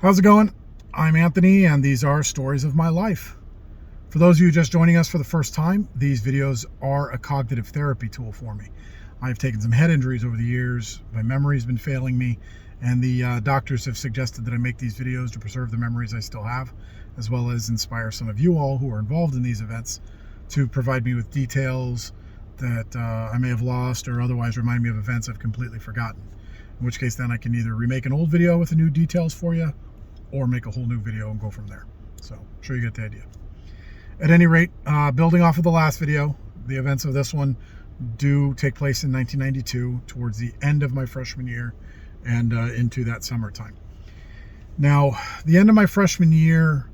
How's it going? I'm Anthony, and these are stories of my life. For those of you just joining us for the first time, these videos are a cognitive therapy tool for me. I've taken some head injuries over the years. My memory's been failing me, and the doctors have suggested that I make these videos to preserve the memories I still have, as well as inspire some of you all who are involved in these events to provide me with details that I may have lost or otherwise remind me of events I've completely forgotten. In which case, then I can either remake an old video with the new details for you, or make a whole new video and go from there. So I'm sure you get the idea. At any rate, building off of the last video, the events of this one do take place in 1992, towards the end of my freshman year and into that summertime. Now, the end of my freshman year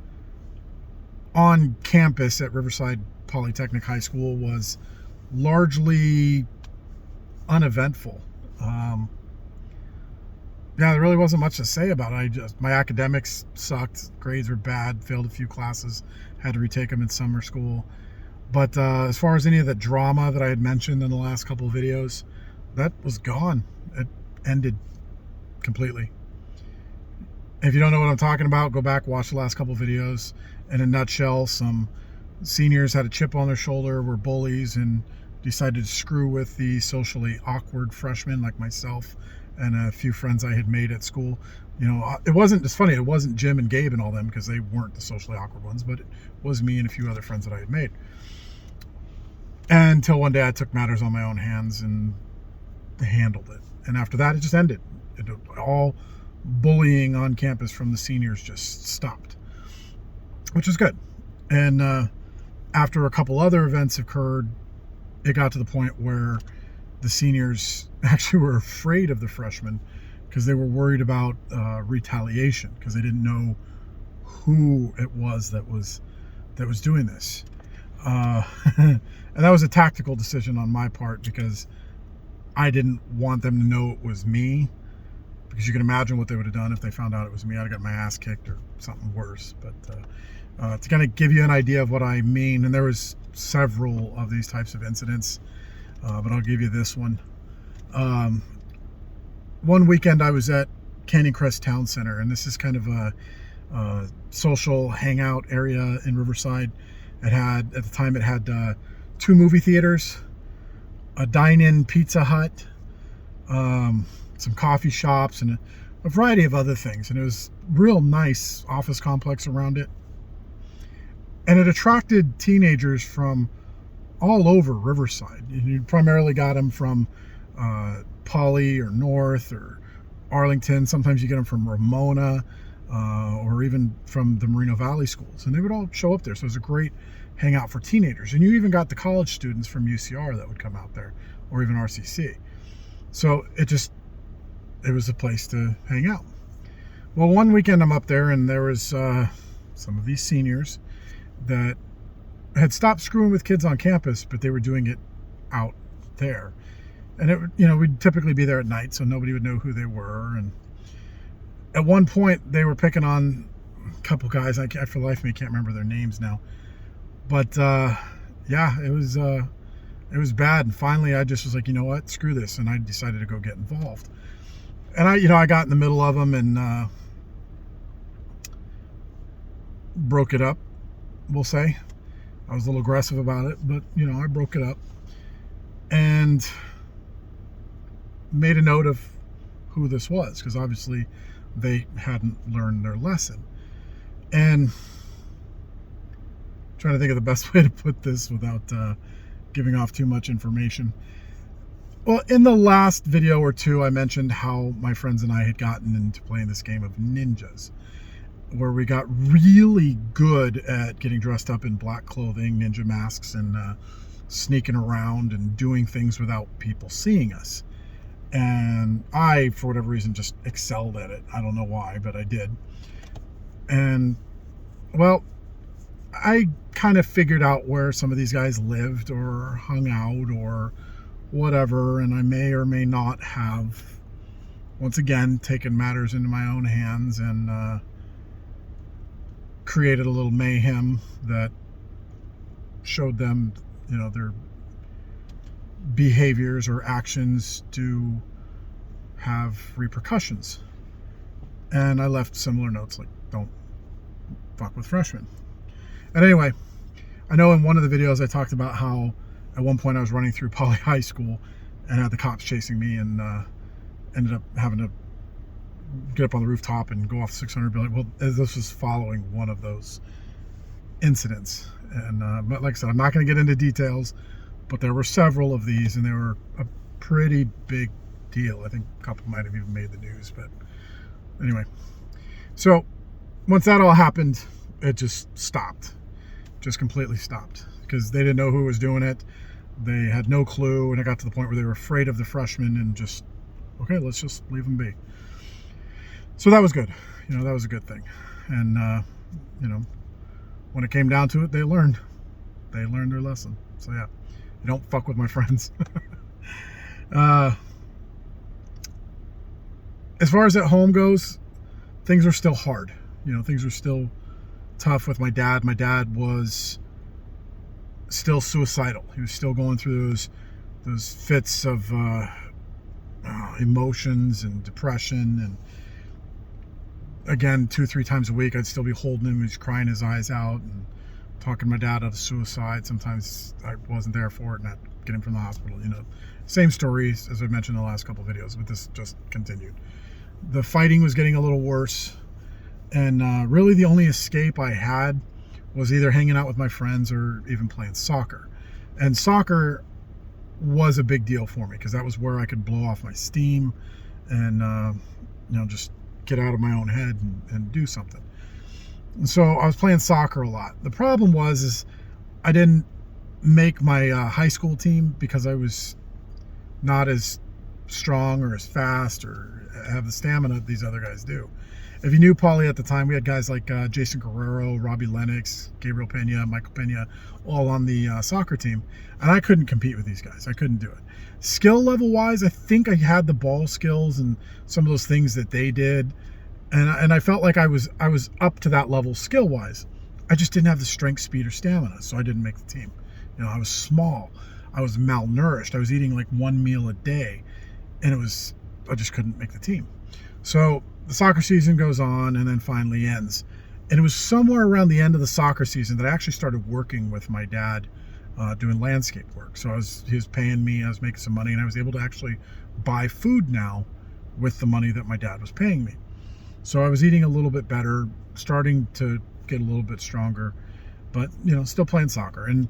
on campus at Riverside Polytechnic High School was largely uneventful. Yeah, there really wasn't much to say about it. My academics sucked, grades were bad, failed a few classes, had to retake them in summer school. But as far as any of the drama that I had mentioned in the last couple of videos, that was gone. It ended completely. If you don't know what I'm talking about, go back, watch the last couple of videos. In a nutshell, some seniors had a chip on their shoulder, were bullies, and decided to screw with the socially awkward freshmen like myself and a few friends I had made at school. You know, it's funny, it wasn't Jim and Gabe and all them, because they weren't the socially awkward ones, but it was me and a few other friends that I had made. And until one day I took matters on my own hands and handled it. And after that, it just ended. All bullying on campus from the seniors just stopped, which is good. And after a couple other events occurred, it got to the point where the seniors actually were afraid of the freshmen because they were worried about retaliation, because they didn't know who it was that was doing this. And that was a tactical decision on my part, because I didn't want them to know it was me, because you can imagine what they would have done if they found out it was me. I'd have got my ass kicked or something worse. But to kind of give you an idea of what I mean, and there was several of these types of incidents, but I'll give you this one. One weekend I was at Canyon Crest Town Center, and this is kind of a social hangout area in Riverside. At the time it had 2 movie theaters, a dine-in Pizza Hut, some coffee shops, and a variety of other things. And it was a real nice office complex around it. And it attracted teenagers from all over Riverside. You primarily got them from Poly or North or Arlington. Sometimes you get them from Ramona or even from the Moreno Valley schools. And they would all show up there. So it was a great hangout for teenagers. And you even got the college students from UCR that would come out there, or even RCC. So it was a place to hang out. Well, one weekend I'm up there, and there was some of these seniors that had stopped screwing with kids on campus, but they were doing it out there. And we'd typically be there at night, so nobody would know who they were. And at one point, they were picking on a couple guys. I for life of me can't remember their names now. But yeah, it was bad. And finally, I just was like, you know what, screw this, and I decided to go get involved. And I got in the middle of them and broke it up, we'll say. I was a little aggressive about it, but I broke it up and made a note of who this was, because obviously they hadn't learned their lesson. And I'm trying to think of the best way to put this without giving off too much information. Well, in the last video or two, I mentioned how my friends and I had gotten into playing this game of ninjas, where we got really good at getting dressed up in black clothing, ninja masks, and sneaking around and doing things without people seeing us. And I, for whatever reason, just excelled at it. I don't know why, but I did. And, well, I kind of figured out where some of these guys lived or hung out or whatever, and I may or may not have, once again, taken matters into my own hands and created a little mayhem that showed them, their behaviors or actions do have repercussions. And I left similar notes like, don't fuck with freshmen. And anyway, I know in one of the videos I talked about how at one point I was running through Poly High School and had the cops chasing me, and ended up having to get up on the rooftop and go off the 600 building. Well, this was following one of those incidents. And but like I said, I'm not going to get into details, but there were several of these, and they were a pretty big deal. I think a couple might have even made the news. But anyway, so once that all happened, it just stopped. Just completely stopped, because they didn't know who was doing it. They had no clue, and it got to the point where they were afraid of the freshmen and just, okay, let's just leave them be. So that was good. That was a good thing. And when it came down to it, they learned their lesson. So yeah, you don't fuck with my friends. As far as at home goes, things are still hard. Things are still tough with my dad. My dad was still suicidal. He was still going through those fits of emotions and depression. And again, 2-3 times a week, I'd still be holding him. He's crying his eyes out and talking my dad out of suicide. Sometimes I wasn't there for it, and I'd get him from the hospital. Same stories as I mentioned in the last couple of videos, but this just continued. The fighting was getting a little worse, and really the only escape I had was either hanging out with my friends or even playing soccer. And soccer was a big deal for me, because that was where I could blow off my steam and just get out of my own head and do something. And so I was playing soccer a lot. The problem was I didn't make my high school team because I was not as strong or as fast or have the stamina that these other guys do. If you knew Paulie at the time, we had guys like Jason Guerrero, Robbie Lennox, Gabriel Pena, Michael Pena, all on the soccer team. And I couldn't compete with these guys. I couldn't do it. Skill level wise, I think I had the ball skills and some of those things that they did. And I felt like I was up to that level skill wise. I just didn't have the strength, speed, or stamina. So I didn't make the team. I was small. I was malnourished. I was eating like one meal a day. And I just couldn't make the team. So the soccer season goes on and then finally ends. And it was somewhere around the end of the soccer season that I actually started working with my dad, doing landscape work. So he was paying me, I was making some money, and I was able to actually buy food now with the money that my dad was paying me. So I was eating a little bit better, starting to get a little bit stronger, but still playing soccer. And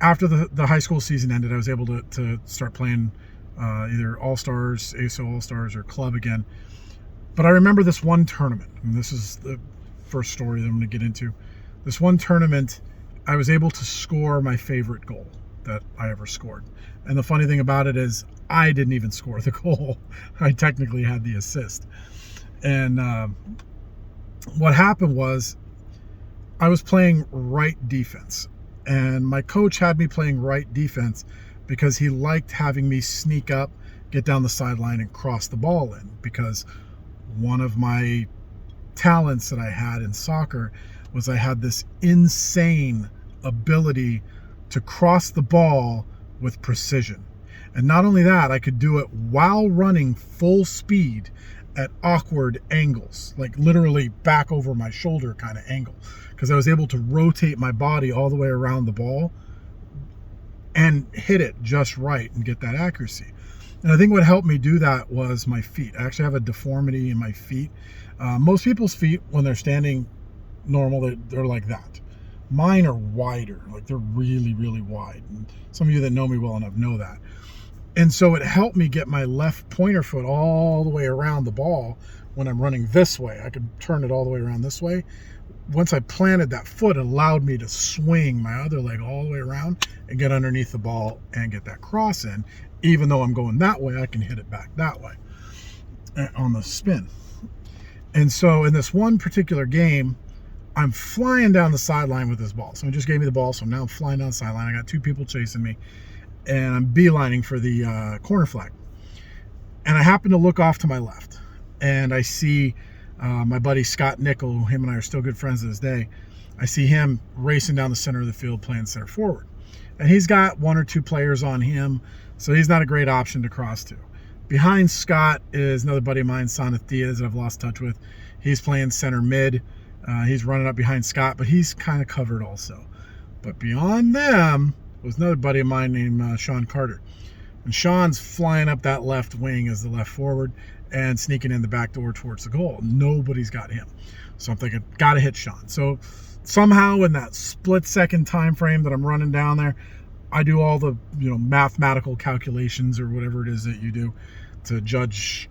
after the high school season ended, I was able to start playing either All-Stars, ASO All-Stars, or club again. But I remember this one tournament, and this is the first story that I'm going to get into. This one tournament, I was able to score my favorite goal that I ever scored. And the funny thing about it is I didn't even score the goal. I technically had the assist. And what happened was I was playing right defense. And my coach had me playing right defense because he liked having me sneak up, get down the sideline, and cross the ball in. Because one of my talents that I had in soccer was I had this insane ability to cross the ball with precision. And not only that, I could do it while running full speed at awkward angles, like literally back over my shoulder kind of angle, because I was able to rotate my body all the way around the ball and hit it just right and get that accuracy. And I think what helped me do that was my feet. I actually have a deformity in my feet. Most people's feet, when they're standing normal, they're like that. Mine are wider, like they're really, really wide. And some of you that know me well enough know that. And so it helped me get my left pointer foot all the way around the ball when I'm running this way. I could turn it all the way around this way. Once I planted that foot, it allowed me to swing my other leg all the way around and get underneath the ball and get that cross in. Even though I'm going that way, I can hit it back that way on the spin. And so in this one particular game, I'm flying down the sideline with this ball. Someone just gave me the ball, so now I'm flying down the sideline. I got two people chasing me, and I'm beelining for the corner flag. And I happen to look off to my left, and I see my buddy Scott Nickel, him and I are still good friends to this day. I see him racing down the center of the field playing center forward. And he's got one or two players on him, so he's not a great option to cross to. Behind Scott is another buddy of mine, Soneth Diaz, that I've lost touch with. He's playing center mid. He's running up behind Scott, but he's kind of covered also. But beyond them was another buddy of mine named Sean Carter. And Sean's flying up that left wing as the left forward and sneaking in the back door towards the goal. Nobody's got him. So I'm thinking, got to hit Sean. So somehow in that split-second time frame that I'm running down there, I do all the mathematical calculations or whatever it is that you do to judge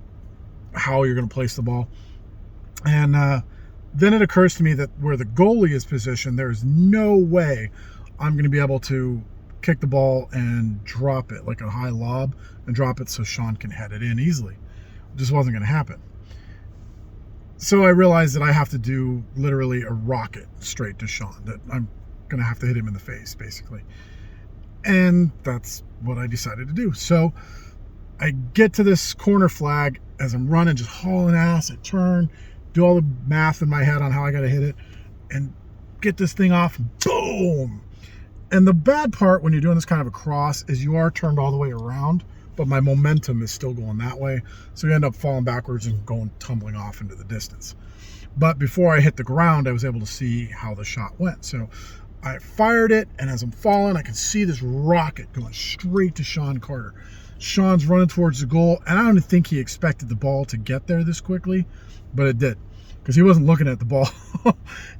how you're going to place the ball. And then it occurs to me that where the goalie is positioned, there's no way I'm going to be able to kick the ball and drop it like a high lob and drop it so Sean can head it in easily. It just wasn't going to happen. So I realized that I have to do literally a rocket straight to Sean, that I'm going to have to hit him in the face, basically. And that's what I decided to do. So I get to this corner flag as I'm running, just hauling ass. I turn, do all the math in my head on how I got to hit it, and get this thing off. Boom! And the bad part when you're doing this kind of a cross is you are turned all the way around, but my momentum is still going that way. So you end up falling backwards and going tumbling off into the distance. But before I hit the ground, I was able to see how the shot went. So I fired it, and as I'm falling, I can see this rocket going straight to Sean Carter. Sean's running towards the goal, and I don't think he expected the ball to get there this quickly, but it did, because he wasn't looking at the ball.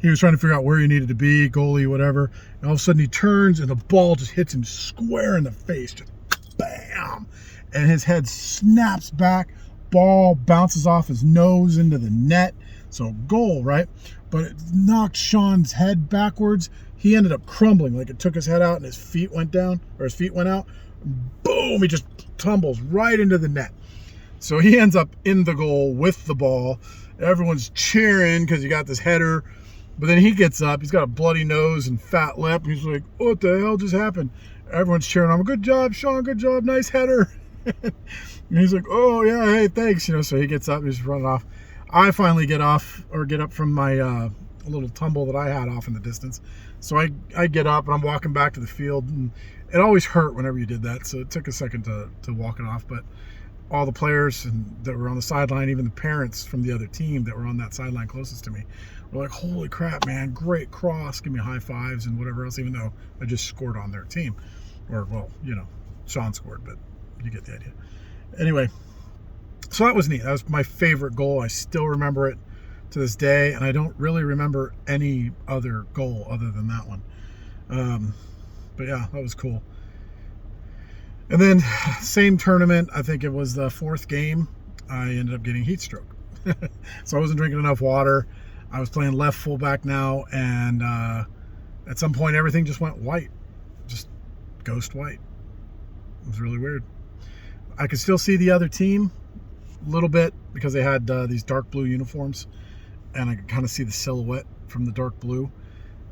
He was trying to figure out where he needed to be, goalie, whatever. And all of a sudden he turns, and the ball just hits him square in the face, just bam! And his head snaps back, ball bounces off his nose into the net. So goal, right? But it knocked Sean's head backwards. He ended up crumbling, like it took his head out and his feet went down, or his feet went out. Boom, he just tumbles right into the net. So he ends up in the goal with the ball. Everyone's cheering because he got this header. But then he gets up, he's got a bloody nose and fat lip. He's like, what the hell just happened? Everyone's cheering on him. Good job, Sean, good job, nice header. And he's like, oh yeah, hey, thanks. So he gets up and he's running off. I finally get up from my little tumble that I had off in the distance. So I get up and I'm walking back to the field, and it always hurt whenever you did that. So it took a second to walk it off. But all the players that were on the sideline, even the parents from the other team that were on that sideline closest to me, were like, holy crap, man, great cross, give me high fives and whatever else, even though I just scored on their team. Or, well, Sean scored, but you get the idea. Anyway, so that was neat. That was my favorite goal. I still remember it to this day, and I don't really remember any other goal other than that one. But yeah, that was cool. And then same tournament, I think it was the fourth game, I ended up getting heat stroke. So I wasn't drinking enough water. I was playing left fullback now, and at some point everything just went white, just ghost white. It was really weird. I could still see the other team a little bit because they had these dark blue uniforms, and I could kind of see the silhouette from the dark blue.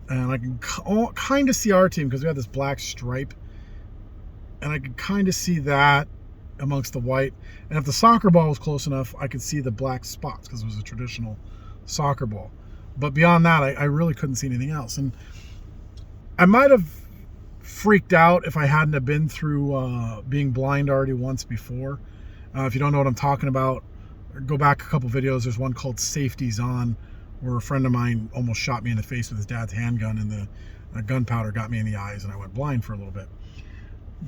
And I can kind of see our team because we had this black stripe, and I could kind of see that amongst the white. And if the soccer ball was close enough, I could see the black spots because it was a traditional soccer ball. But beyond that, I really couldn't see anything else. And I might have freaked out if I hadn't have been through being blind already once before. If you don't know what I'm talking about, go back a couple videos. There's one called Safety's On, where a friend of mine almost shot me in the face with his dad's handgun, and the gunpowder got me in the eyes, and I went blind for a little bit.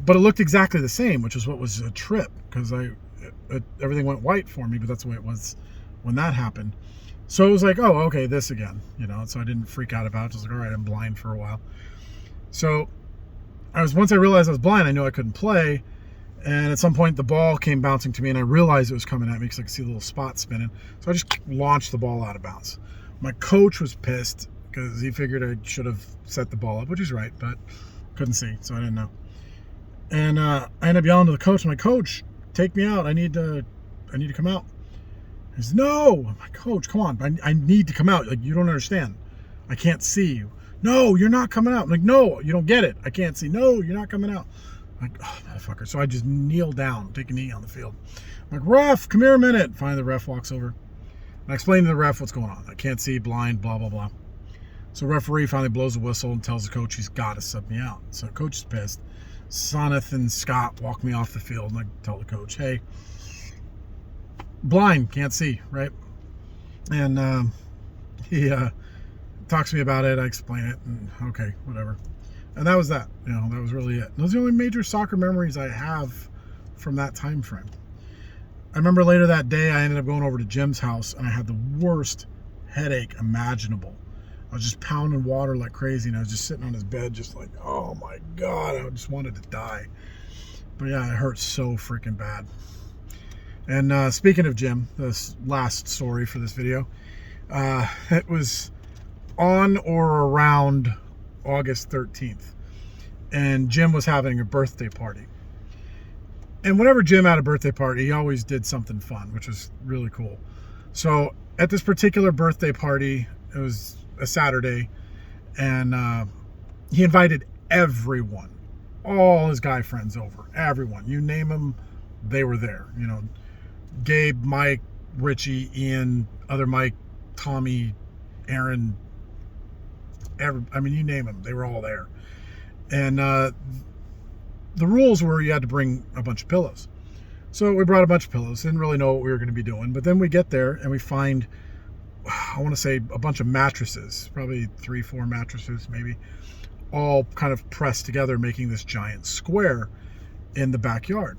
But it looked exactly the same, which is what was a trip, because everything went white for me, but that's the way it was when that happened. So it was like, oh, okay, this again, so I didn't freak out about it. Just like, all right, I'm blind for a while. So once I realized I was blind, I knew I couldn't play. And at some point the ball came bouncing to me, and I realized it was coming at me because I could see a little spot spinning. So I just launched the ball out of bounds. My coach was pissed because he figured I should have set the ball up, which is right, but couldn't see, so I didn't know. And I ended up yelling to the coach. I'm like, Coach, take me out. I need to come out. He says, no. I'm like, Coach, come on. I need to come out. Like, you don't understand. I can't see you. No, you're not coming out. I'm like, no, you don't get it. I can't see. No, you're not coming out. I'm like, oh, motherfucker. So I just kneel down, take a knee on the field. I'm like, ref, come here a minute. Finally, the ref walks over. And I explain to the ref what's going on. I can't see, blind, blah, blah, blah. So the referee finally blows the whistle and tells the coach he's got to sub me out. So the coach is pissed. Soneth and Scott walk me off the field, and I tell the coach, hey, blind, can't see, right? And he talks to me about it. I explain it, and okay, whatever. And that was that. That was really it. Those are the only major soccer memories I have from that time frame. I remember later that day, I ended up going over to Jim's house, and I had the worst headache imaginable. I was just pounding water like crazy, and I was just sitting on his bed just like, oh my God, I just wanted to die. But yeah, it hurt so freaking bad. And speaking of Jim, this last story for this video, it was on or around August 13th, and Jim was having a birthday party. And whenever Jim had a birthday party, he always did something fun, which was really cool. So at this particular birthday party, it was a Saturday, and he invited everyone, all his guy friends over, everyone. You name them, they were there. Gabe, Mike, Richie, Ian, other Mike, Tommy, Aaron, you name them, they were all there. And the rules were you had to bring a bunch of pillows. So we brought a bunch of pillows. Didn't really know what we were going to be doing. But then we get there and we find, I want to say, a bunch of mattresses, probably 3-4 mattresses maybe, all kind of pressed together, making this giant square in the backyard.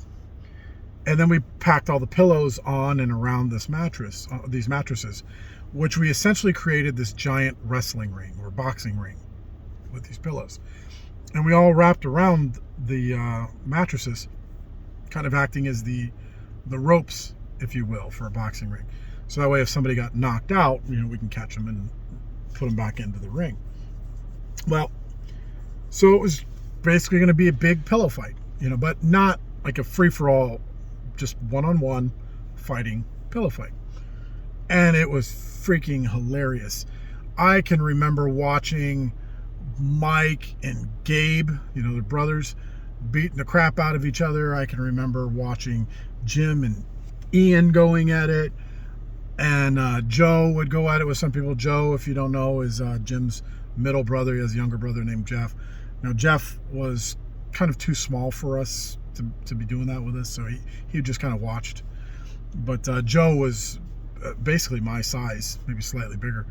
And then we packed all the pillows on and around these mattresses, which we essentially created this giant wrestling ring or boxing ring with these pillows. And we all wrapped around the mattresses, kind of acting as the ropes, if you will, for a boxing ring. So that way, if somebody got knocked out, we can catch them and put them back into the ring. Well, so it was basically going to be a big pillow fight, but not like a free-for-all, just one-on-one fighting pillow fight. And it was freaking hilarious. I can remember watching Mike and Gabe, their brothers, beating the crap out of each other. I can remember watching Jim and Ian going at it, and Joe would go at it with some people. Joe, if you don't know, is Jim's middle brother. He has a younger brother named Jeff. Jeff was kind of too small for us to be doing that with us, so he just kind of watched. But Joe was basically my size, maybe slightly bigger.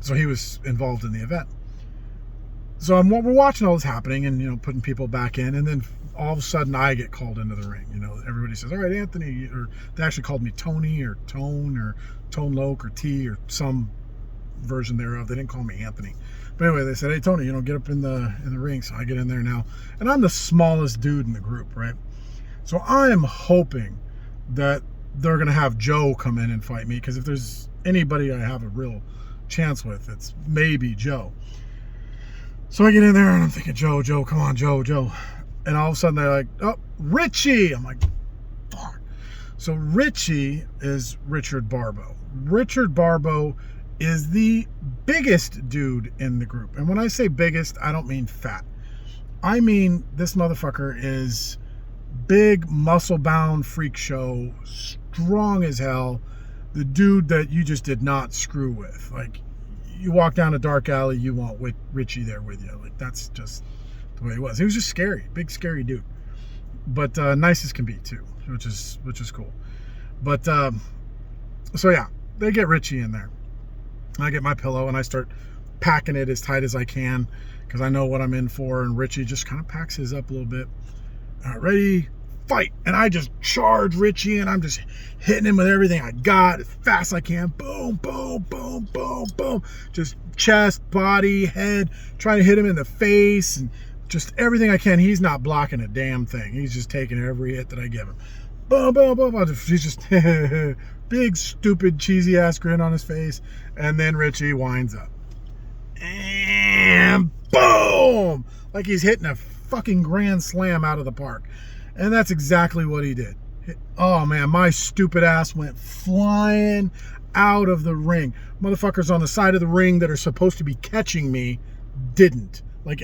So he was involved in the event. So we're watching all this happening and, putting people back in. And then all of a sudden I get called into the ring. Everybody says, all right, Anthony, or they actually called me Tony or Tone or Tone Loke or T or some version thereof. They didn't call me Anthony. But anyway, they said, hey, Tony, get up in the ring. So I get in there now. And I'm the smallest dude in the group, right? So I am hoping that they're going to have Joe come in and fight me. Because if there's anybody I have a real chance with, it's maybe Joe. So I get in there and I'm thinking, Joe, come on, Joe. And all of a sudden they're like, oh, Richie. I'm like, fuck. So Richie is Richard Barbeau. Richard Barbeau is the biggest dude in the group. And when I say biggest, I don't mean fat. I mean, this motherfucker is big, muscle-bound freak show, strong as hell. The dude that you just did not screw with. Like, you walk down a dark alley, you want Richie there with you. Like, that's just the way he was. He was just scary, big scary dude, but nice as can be too, which is cool. But so yeah, they get Richie in there. I get my pillow and I start packing it as tight as I can because I know what I'm in for. And Richie just kind of packs his up a little bit. Ready, fight. And I just charge Richie and I'm just hitting him with everything I got as fast as I can. Boom, boom, boom, boom, boom. Just chest, body, head, trying to hit him in the face and just everything I can. He's not blocking a damn thing. He's just taking every hit that I give him. Boom, boom, boom, boom. He's just big, stupid, cheesy ass grin on his face. And then Richie winds up. And boom! Like he's hitting a fucking grand slam out of the park. And that's exactly what he did. Oh man, my stupid ass went flying out of the ring. Motherfuckers on the side of the ring that are supposed to be catching me didn't. Like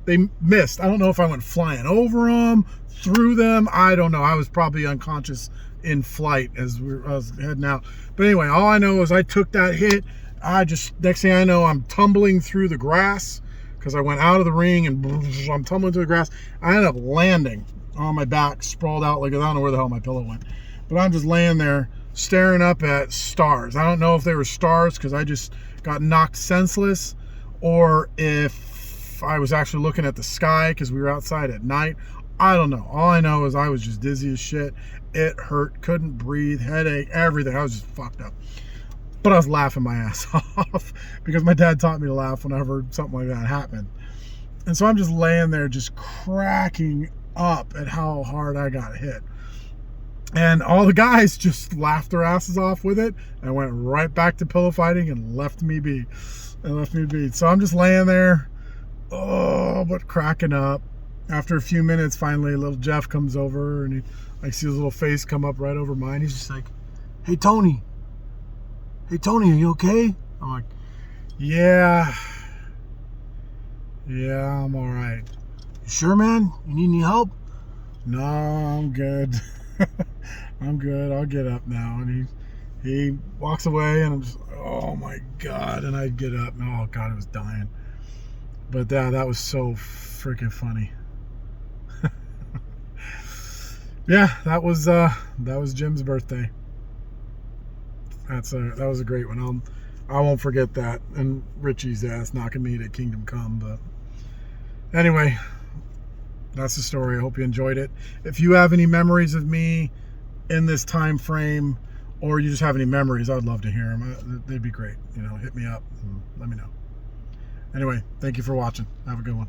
they missed. I don't know if I went flying over them, through them. I don't know. I was probably unconscious in flight as I was heading out. But anyway, all I know is I took that hit. Next thing I know, I'm tumbling through the grass because I went out of the ring and I'm tumbling through the grass. I ended up landing on my back, sprawled out like I don't know where the hell my pillow went. But I'm just laying there staring up at stars. I don't know if they were stars because I just got knocked senseless, or if I was actually looking at the sky because we were outside at night. I don't know. All I know is I was just dizzy as shit. It hurt, couldn't breathe, headache, everything. I was just fucked up. But I was laughing my ass off because my dad taught me to laugh whenever something like that happened. And so I'm just laying there just cracking up at how hard I got hit. And all the guys just laughed their asses off with it and went right back to pillow fighting and left me be. So I'm just laying there, but cracking up. After a few minutes, finally, little Jeff comes over and I see his little face come up right over mine. He's just like, hey, Tony, are you okay? I'm like, yeah, I'm all right. You sure, man? You need any help? No, I'm good. I'm good. I'll get up now. And he walks away, and I'm just, oh my God. And I get up, and oh God, I was dying. But that was so freaking funny. Yeah, that was Jim's birthday. That was a great one. I won't forget that. And Richie's ass knocking me to Kingdom Come. But anyway, that's the story. I hope you enjoyed it. If you have any memories of me in this time frame, or you just have any memories, I'd love to hear them. They'd be great. Hit me up and let me know. Anyway, thank you for watching. Have a good one.